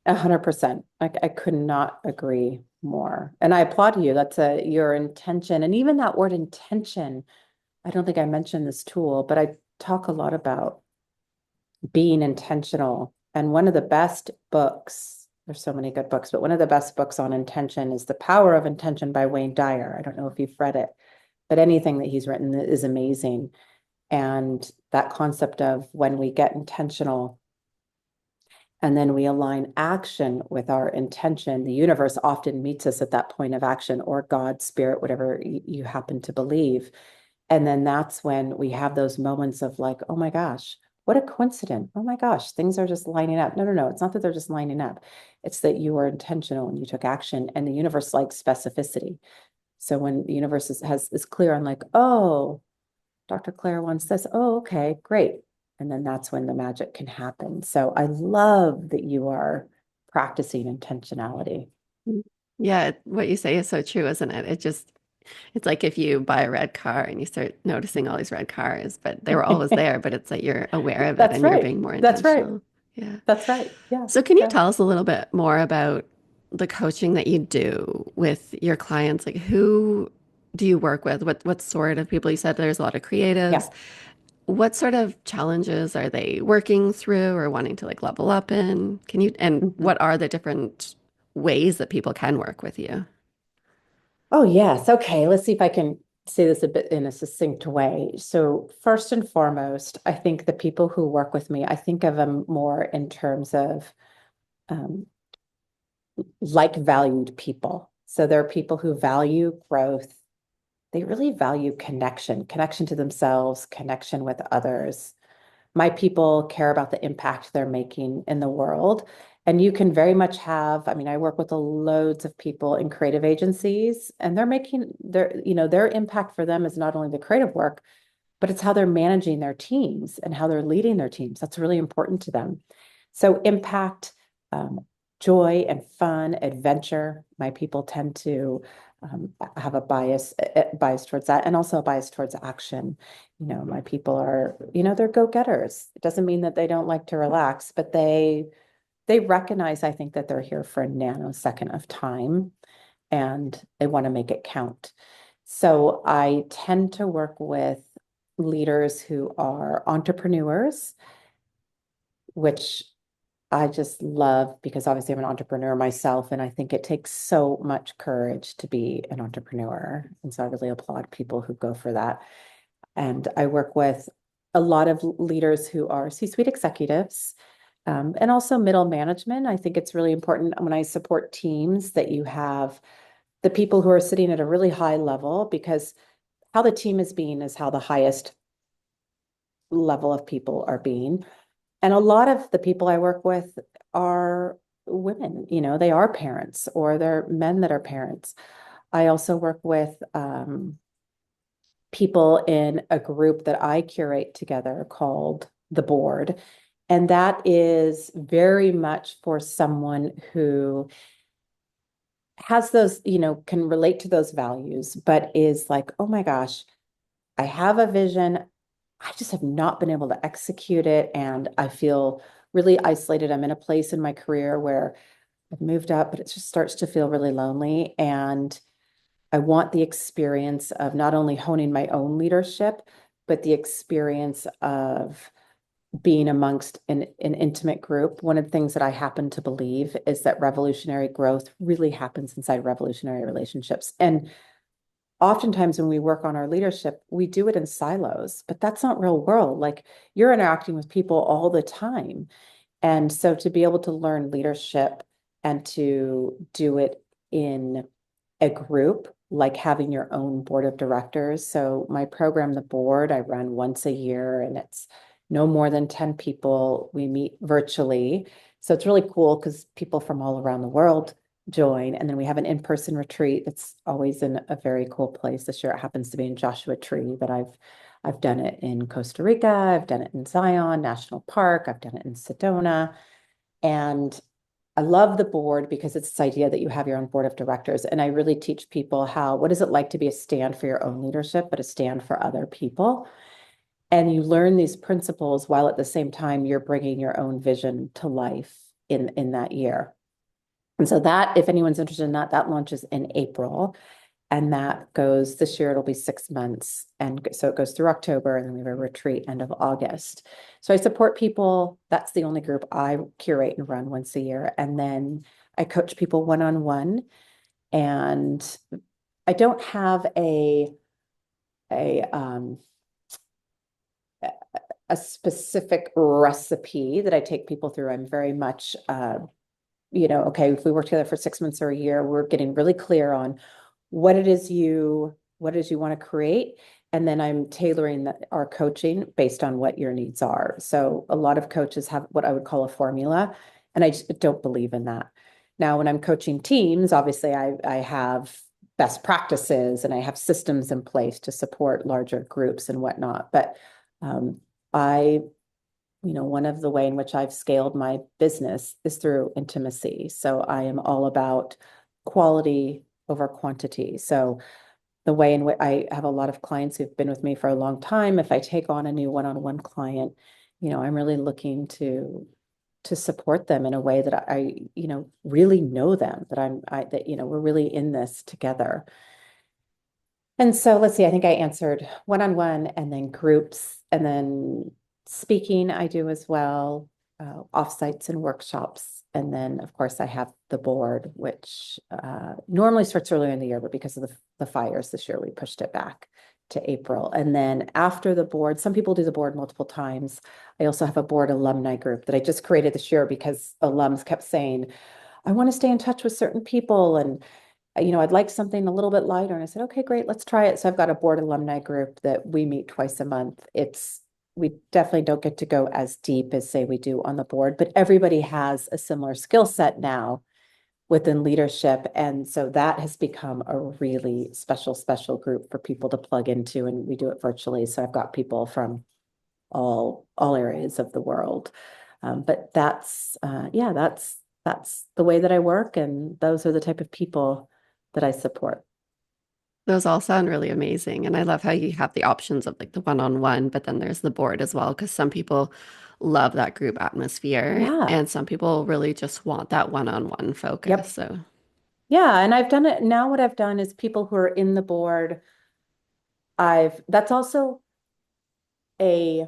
Speaker 2: 100%. I could not agree more. And I applaud you. That's your intention. And even that word intention, I don't think I mentioned this tool, but I talk a lot about being intentional. And one of the best books, there's so many good books, but one of the best books on intention is The Power of Intention by Wayne Dyer. I don't know if you've read it, but anything that he's written is amazing. And that concept of when we get intentional and then we align action with our intention, the universe often meets us at that point of action, or God, spirit, whatever you happen to believe. And then that's when we have those moments of like, oh my gosh, what a coincidence. Oh my gosh, things are just lining up. No, no, no. It's not that they're just lining up. It's that you were intentional and you took action, and the universe likes specificity. So when the universe is clear on like, oh, Dr. Claire wants this. Oh, okay, great. And then that's when the magic can happen. So I love that you are practicing intentionality.
Speaker 1: Yeah, what you say is so true, isn't it? It's like if you buy a red car and you start noticing all these red cars, but they were always there, but it's that you're aware of it
Speaker 2: That's
Speaker 1: and you're
Speaker 2: right.
Speaker 1: being more
Speaker 2: That's right.
Speaker 1: intentional. Yeah.
Speaker 2: That's right. Yeah.
Speaker 1: So can you
Speaker 2: Yeah.
Speaker 1: tell us a little bit more about the coaching that you do with your clients? Like, who do you work with? What sort of people? You said there's a lot of creatives.
Speaker 2: Yeah.
Speaker 1: What sort of challenges are they working through or wanting to like level up in? And
Speaker 2: Mhm.
Speaker 1: what are the different ways that people can work with you?
Speaker 2: Oh, yes. Okay. Let's see if I can say this a bit in a succinct way. So, first and foremost, I think the people who work with me, I think of them more in terms of um, like valued people. So, there are people who value growth. They really value connection to themselves, connection with others. my people care about the impact they're making in the world. And you can very much have, I mean, I work with loads of people in creative agencies, and they're making their impact for them is not only the creative work, but it's how they're managing their teams and how they're leading their teams. That's really important to them. So impact, um, joy and fun, adventure. My people tend to have a bias towards that, and also a bias towards action. My people are, they're go-getters. It doesn't mean that they don't like to relax, but they recognize, I think, that they're here for a nanosecond of time and they want to make it count. So I tend to work with leaders who are entrepreneurs, which I just love because obviously I'm an entrepreneur myself, and I think it takes so much courage to be an entrepreneur. And so I really applaud people who go for that. And I work with a lot of leaders who are C-suite executives, and also middle management. I think it's really important when I support teams that you have the people who are sitting at a really high level, because how the team is being is how the highest level of people are being. And a lot of the people I work with are women, they are parents or they're men that are parents. I also work with people in a group that I curate together called the board. And that is very much for someone who has those, can relate to those values, but is like, oh my gosh, I have a vision. I just have not been able to execute it. And I feel really isolated. I'm in a place in my career where I've moved up, but it just starts to feel really lonely. And I want the experience of not only honing my own leadership, but the experience of being amongst an intimate group. One of the things that I happen to believe is that revolutionary growth really happens inside revolutionary relationships. And oftentimes when we work on our leadership, we do it in silos, but that's not real world. Like, you're interacting with people all the time. And so to be able to learn leadership and to do it in a group, like having your own board of directors. So my program, the board, I run once a year, and it's no more than 10 people. We meet virtually. So it's really cool because people from all around the world join. And then we have an in-person retreat. It's always in a very cool place. This year it happens to be in Joshua Tree, but I've done it in Costa Rica, I've done it in Zion National Park, I've done it in Sedona. And I love the board because it's this idea that you have your own board of directors. And I really teach people what is it like to be a stand for your own leadership, but a stand for other people. And you learn these principles while at the same time you're bringing your own vision to life in that year. And so that, if anyone's interested in that, that launches in April. And that goes, this year it'll be 6 months. And so it goes through October, and then we have a retreat end of August. So I support people. That's the only group I curate and run once a year. And then I coach people one-on-one. And I don't have a a specific recipe that I take people through. I'm very much okay, if we work together for 6 months or a year, we're getting really clear on what it is you want to create. And then I'm tailoring our coaching based on what your needs are. So a lot of coaches have what I would call a formula, and I just don't believe in that. Now, when I'm coaching teams, obviously I have best practices and I have systems in place to support larger groups and whatnot. But I one of the way in which I've scaled my business is through intimacy. So I am all about quality over quantity. So the way in which I have a lot of clients who've been with me for a long time, if I take on a new one-on-one client, I'm really looking to support them in a way that I really know them, that we're really in this together. And so let's see, I think I answered one-on-one and then groups, and then speaking I do as well, offsites and workshops. And then of course I have the board, which normally starts earlier in the year, but because of the fires this year, we pushed it back to April. And then after the board, some people do the board multiple times. I also have a board alumni group that I just created this year because alums kept saying, I want to stay in touch with certain people, and I'd like something a little bit lighter. And I said, okay, great, let's try it. So I've got a board alumni group that we meet twice a month. It's we definitely don't get to go as deep as say we do on the board, but everybody has a similar skill set now within leadership. And so that has become a really special group for people to plug into, and we do it virtually. So I've got people from all areas of the world. But yeah, that's the way that I work, and those are the type of people that I support.
Speaker 1: Those all sound really amazing. And I love how you have the options of like the one-on-one, but then there's the board as well, because some people love that group atmosphere
Speaker 2: Yeah.
Speaker 1: and some people really just want that one-on-one focus.
Speaker 2: Yep.
Speaker 1: So
Speaker 2: Yeah. And I've done it now. What I've done is people who are in the board, that's also a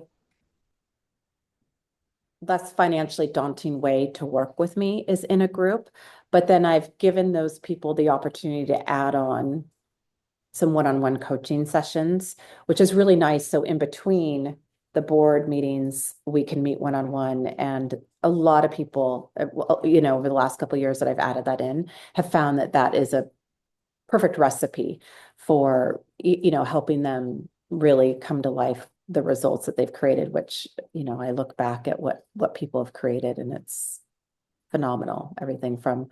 Speaker 2: less financially daunting way to work with me is in a group. But then I've given those people the opportunity to add on some one-on-one coaching sessions, which is really nice. So in between the board meetings, we can meet one-on-one. And a lot of people, over the last couple of years that I've added that in, have found that that is a perfect recipe for, helping them really come to life the results that they've created, which, I look back at what people have created and it's phenomenal. Everything from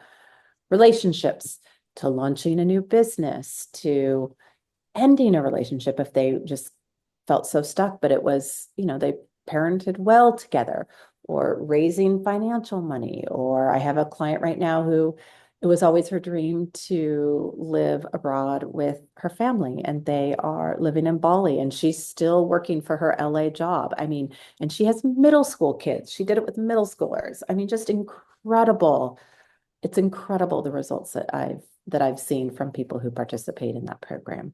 Speaker 2: relationships to launching a new business to ending a relationship if they just felt so stuck, but it was, they parented well together, or raising financial money. Or I have a client right now who it was always her dream to live abroad with her family, and they are living in Bali, and she's still working for her LA job. I mean, and she has middle school kids. She did it with middle schoolers. I mean, just incredible. It's incredible the results that I've seen from people who participate in that program.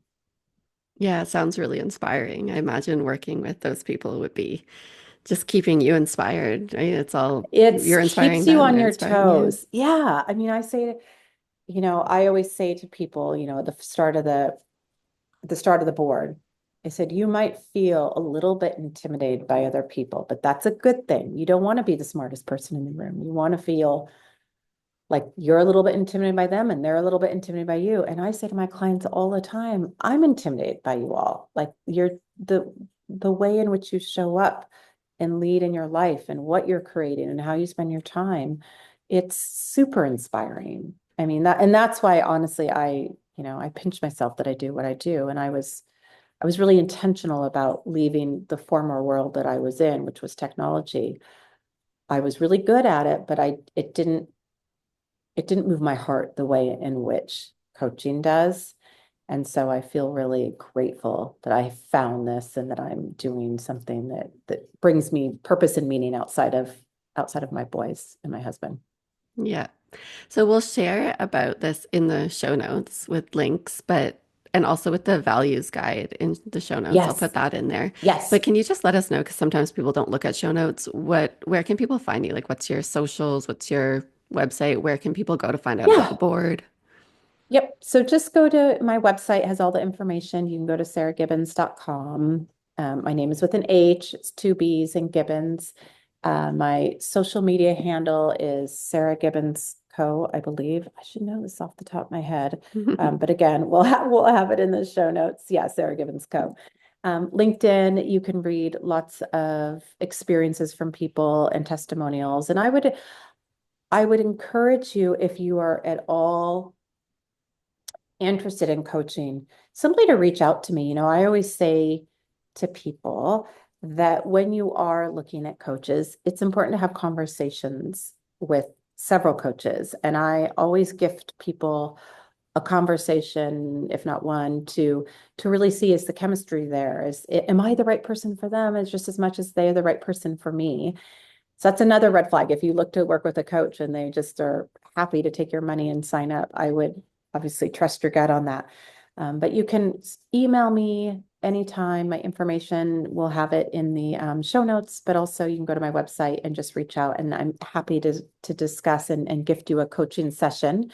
Speaker 1: yeah, it sounds really inspiring. I imagine working with those people would be just keeping you inspired, right? It's all
Speaker 2: It's
Speaker 1: you're inspiring
Speaker 2: keeps you
Speaker 1: them,
Speaker 2: on
Speaker 1: they're
Speaker 2: your
Speaker 1: inspiring you.
Speaker 2: toes. Yeah. I mean, I always say to people, at the start of the board, I said, you might feel a little bit intimidated by other people, but that's a good thing. You don't want to be the smartest person in the room. You want to feel like you're a little bit intimidated by them and they're a little bit intimidated by you. And I say to my clients all the time, I'm intimidated by you all. Like the way in which you show up and lead in your life and what you're creating and how you spend your time. It's super inspiring. I mean, that's why honestly I pinch myself that I do what I do. And I was really intentional about leaving the former world that I was in, which was technology. I was really good at it, but it didn't move my heart the way in which coaching does. And so I feel really grateful that I found this and that I'm doing something that brings me purpose and meaning outside of my boys and my husband.
Speaker 1: Yeah. So we'll share about this in the show notes with links, but and also with the values guide in the show notes. I'll put
Speaker 2: Yes.
Speaker 1: that in there.
Speaker 2: Yes.
Speaker 1: But can you just let us know, because sometimes people don't look at show notes, where can people find you? Like what's your socials? What's your website? Where can people go to find out about the
Speaker 2: Yeah.
Speaker 1: board?
Speaker 2: Yep. So just go to my website, has all the information. You can go to sarahgibbons.com. My name is with an H, it's two B's and Gibbons. My social media handle is Sarah Gibbons Co, I believe. I should know this off the top of my head. But again, we'll have it in the show notes. Yeah, Sarah Gibbons Co. LinkedIn, you can read lots of experiences from people and testimonials. And I would encourage you, if you are at all interested in coaching, simply to reach out to me. I always say to people that when you are looking at coaches, it's important to have conversations with several coaches. And I always gift people a conversation, if not one, to really see, is the chemistry there? Am I the right person for them as just as much as they're the right person for me? So that's another red flag. If you look to work with a coach and they just are happy to take your money and sign up, I would obviously trust your gut on that. But you can email me anytime. My information, we'll have it in the show notes, but also you can go to my website and just reach out, and I'm happy to discuss and gift you a coaching session.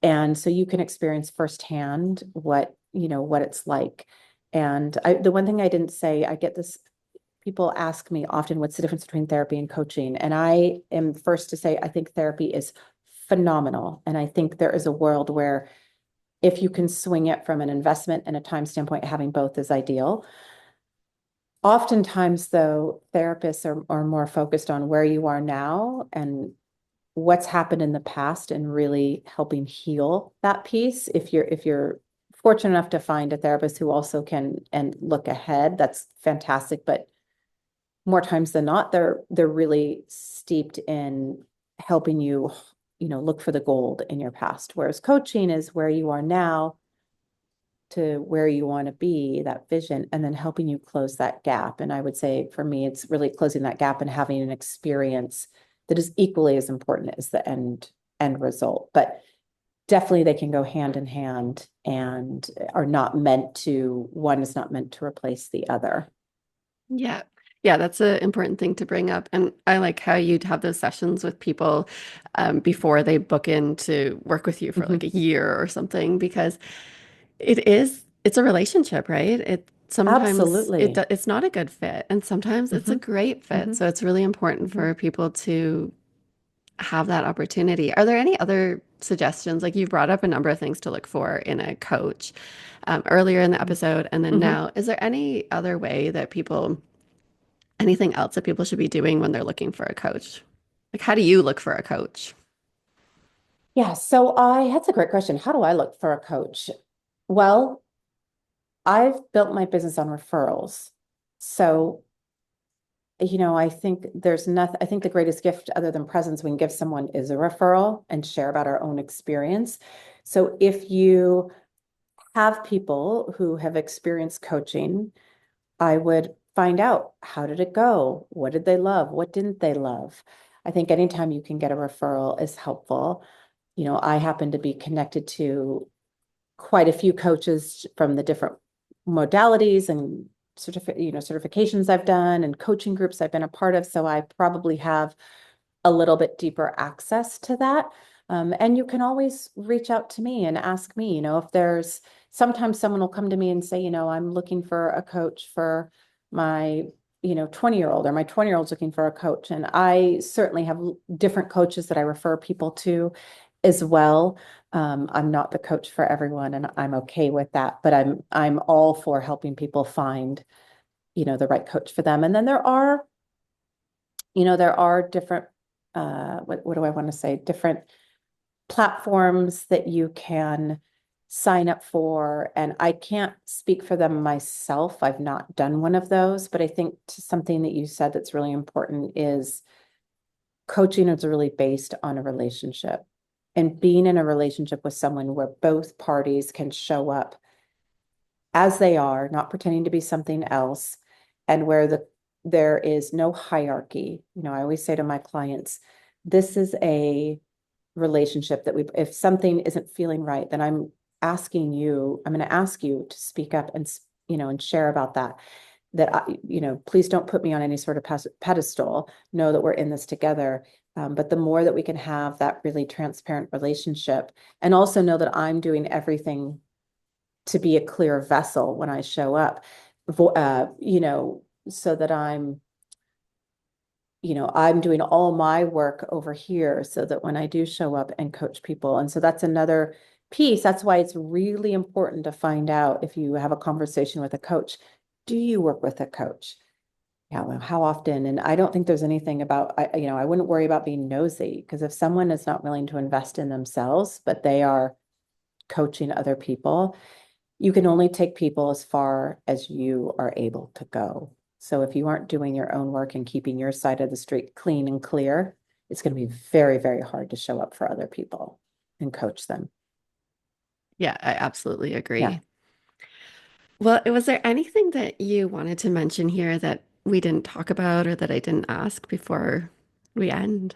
Speaker 2: And so you can experience firsthand what it's like. And the one thing I didn't say, I get this, people ask me often, what's the difference between therapy and coaching? And I am first to say, I think therapy is phenomenal. And I think there is a world where if you can swing it from an investment and a time standpoint, having both is ideal. Oftentimes, though, therapists are more focused on where you are now and what's happened in the past and really helping heal that piece. If you're fortunate enough to find a therapist who also can and look ahead, that's fantastic. But more times than not, they're really steeped in helping you, look for the gold in your past. Whereas coaching is where you are now to where you want to be, that vision, and then helping you close that gap. And I would say for me, it's really closing that gap and having an experience that is equally as important as the end result. But definitely they can go hand in hand and are not meant to, one is not meant to replace the other.
Speaker 1: Yeah. Yeah, that's an important thing to bring up. And I like how you'd have those sessions with people before they book in to work with you for like
Speaker 2: Mhm.
Speaker 1: a year or something, because it's a relationship, right?
Speaker 2: Absolutely.
Speaker 1: It's not a good fit, and sometimes it's a
Speaker 2: Hmm.
Speaker 1: great fit.
Speaker 2: Hmm.
Speaker 1: So it's really important
Speaker 2: Hmm.
Speaker 1: for people to have that opportunity. Are there any other suggestions? Like, you've brought up a number of things to look for in a coach earlier in the episode, and then
Speaker 2: Hmm.
Speaker 1: now, is there anything else that people should be doing when they're looking for a coach? Like, how do you look for a coach?
Speaker 2: Yeah, so that's a great question. How do I look for a coach? Well, I've built my business on referrals. So, I think there's nothing, I think the greatest gift other than presents we can give someone is a referral and share about our own experience. So if you have people who have experienced coaching, I would find out, how did it go? What did they love? What didn't they love? I think anytime you can get a referral is helpful. I happen to be connected to quite a few coaches from the different modalities and certifications I've done and coaching groups I've been a part of. So I probably have a little bit deeper access to that. And you can always reach out to me and ask me, if there's sometimes someone will come to me and say, I'm looking for a coach for my, 20-year-old, or my 20-year-old's looking for a coach. And I certainly have different coaches that I refer people to as well. I'm not the coach for everyone, and I'm okay with that, but I'm all for helping people find, the right coach for them. And then there are different, what do I want to say? Different platforms that you can sign up for. And I can't speak for them myself. I've not done one of those, but I think something that you said that's really important is coaching is really based on a relationship, and being in a relationship with someone where both parties can show up as they are, not pretending to be something else, and where there is no hierarchy. I always say to my clients, this is a relationship that if something isn't feeling right, then I'm going to ask you to speak up and, and share about that. Please don't put me on any sort of pedestal. Know that we're in this together. But the more that we can have that really transparent relationship, and also know that I'm doing everything to be a clear vessel when I show up, so that I'm doing all my work over here so that when I do show up and coach people. And so that's another piece. That's why it's really important to find out, if you have a conversation with a coach, do you work with a coach? Yeah, well, how often? And I don't think there's anything about, I wouldn't worry about being nosy, because if someone is not willing to invest in themselves, but they are coaching other people, you can only take people as far as you are able to go. So if you aren't doing your own work and keeping your side of the street clean and clear, it's going to be very, very hard to show up for other people and coach them.
Speaker 1: Yeah, I absolutely
Speaker 2: Yeah.
Speaker 1: agree. Well, was there anything that you wanted to mention here that we didn't talk about or that I didn't ask before we end?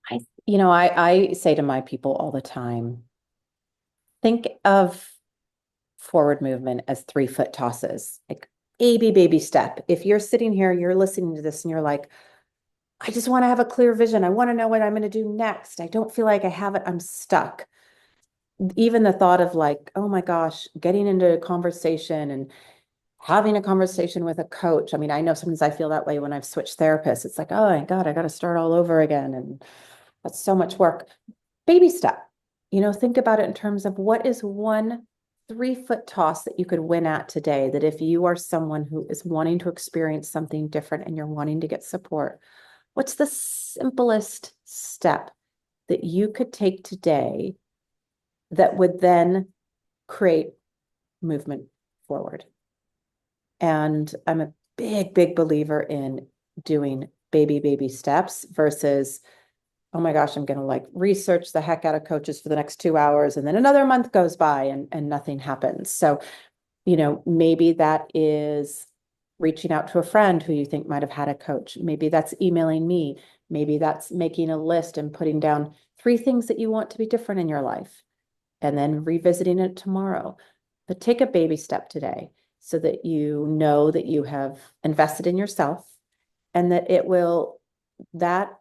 Speaker 2: I say to my people all the time, think of forward movement as 3-foot tosses, like baby step. If you're sitting here, you're listening to this and you're like, I just want to have a clear vision. I want to know what I'm going to do next. I don't feel like I have it. I'm stuck. Even the thought of like, oh my gosh, getting into a conversation and having a conversation with a coach. I mean, I know sometimes I feel that way when I've switched therapists. It's like, oh my God, I got to start all over again. And that's so much work. Baby step. Think about it in terms of what is one 3-foot toss that you could win at today, that if you are someone who is wanting to experience something different and you're wanting to get support, what's the simplest step that you could take today that would then create movement forward? And I'm a big believer in doing baby steps versus, oh my gosh, I'm going to like research the heck out of coaches for the next 2 hours. And then another month goes by and nothing happens. So, maybe that is reaching out to a friend who you think might have had a coach. Maybe that's emailing me. Maybe that's making a list and putting down 3 things that you want to be different in your life and then revisiting it tomorrow. But take a baby step today so that you know that you have invested in yourself and that that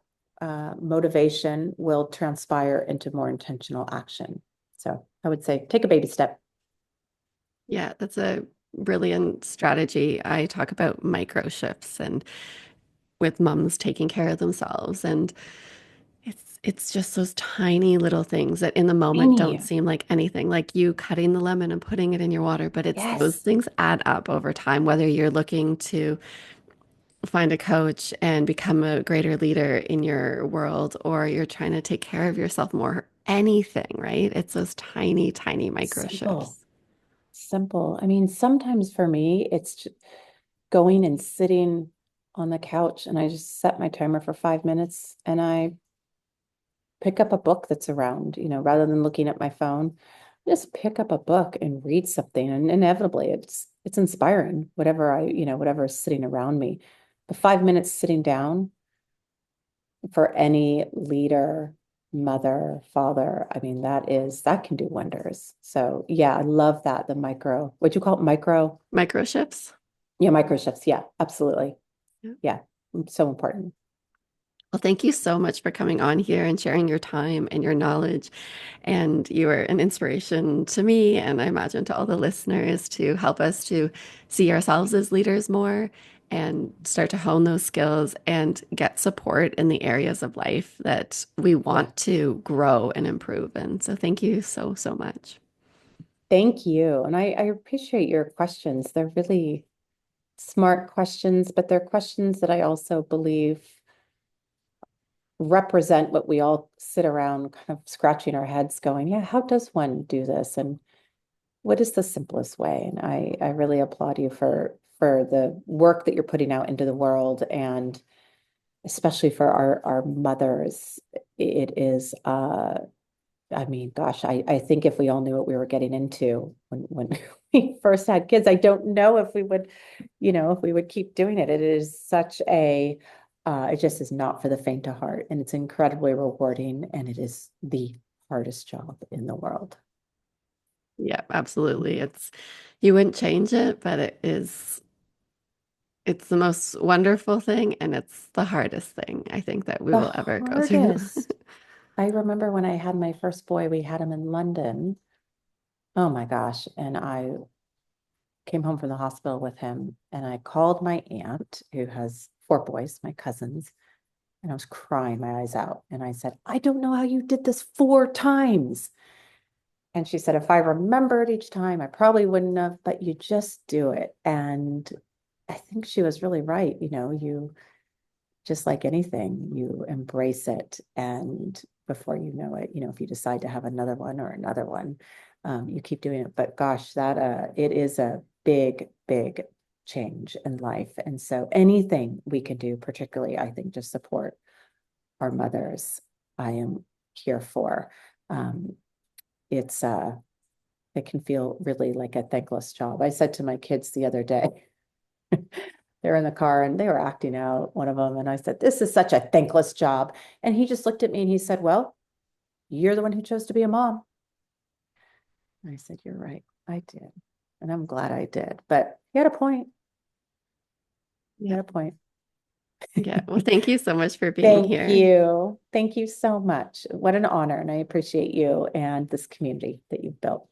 Speaker 2: motivation will transpire into more intentional action. So I would say take a baby step.
Speaker 1: Yeah, that's a brilliant strategy. I talk about micro shifts and with moms taking care of themselves. And it's just those tiny little things that in the moment don't
Speaker 2: Tiny.
Speaker 1: seem like anything, like you cutting the lemon and putting it in your water, but it's those
Speaker 2: Yes.
Speaker 1: things add up over time, whether you're looking to find a coach and become a greater leader in your world or you're trying to take care of yourself more, anything, right? It's those tiny, tiny micro
Speaker 2: Simple.
Speaker 1: shifts.
Speaker 2: Simple. I mean, sometimes for me, it's going and sitting on the couch and I just set my timer for 5 minutes and I pick up a book that's around, rather than looking at my phone, just pick up a book and read something. And inevitably it's inspiring, whatever is sitting around me. But 5 minutes sitting down for any leader, mother, father, I mean, that can do wonders. So yeah, I love that. The what you call it, micro,
Speaker 1: Micro shifts.
Speaker 2: yeah, micro shifts. Yeah, absolutely.
Speaker 1: Yeah.
Speaker 2: Yeah, so important.
Speaker 1: Well, thank you so much for coming on here and sharing your time and your knowledge. And you are an inspiration to me, and I imagine to all the listeners to help us to see ourselves as leaders more and start to hone those skills and get support in the areas of life that we
Speaker 2: Yeah.
Speaker 1: want to grow and improve in. So thank you so, so much.
Speaker 2: Thank you. And I appreciate your questions. They're really smart questions, but they're questions that I also believe represent what we all sit around kind of scratching our heads going, yeah, how does one do this? And what is the simplest way? And I really applaud you for the work that you're putting out into the world and especially for our mothers. It is I mean, gosh, I think if we all knew what we were getting into when we first had kids, I don't know if we would, if we would keep doing it. It is such it just is not for the faint of heart, and it's incredibly rewarding, and it is the hardest job in the world.
Speaker 1: Yeah, absolutely. You wouldn't change it, but it's the most wonderful thing and it's the hardest thing I think that we
Speaker 2: The
Speaker 1: will ever go through.
Speaker 2: hardest. I remember when I had my first boy, we had him in London. Oh my gosh. And I came home from the hospital with him and I called my aunt who has 4 boys, my cousins, and I was crying my eyes out. And I said, I don't know how you did this 4 times. And she said, if I remembered each time, I probably wouldn't have, but you just do it. And I think she was really right. You just like anything, you embrace it. And before you know it, if you decide to have another one or another one, you keep doing it. But gosh, it is a big change in life. And so anything we can do, particularly, I think, to support our mothers, I am here for. Um, it's it can feel really like a thankless job. I said to my kids the other day, they're in the car and they were acting out, one of them. And I said, this is such a thankless job. And he just looked at me and he said, well, you're the one who chose to be a mom. And I said, you're right. I did. And I'm glad I did. But he had a point. He
Speaker 1: Yeah.
Speaker 2: had a point.
Speaker 1: Yeah. Well, thank you so much for being
Speaker 2: Thank
Speaker 1: here.
Speaker 2: you. Thank you so much. What an honor. And I appreciate you and this community that you've built.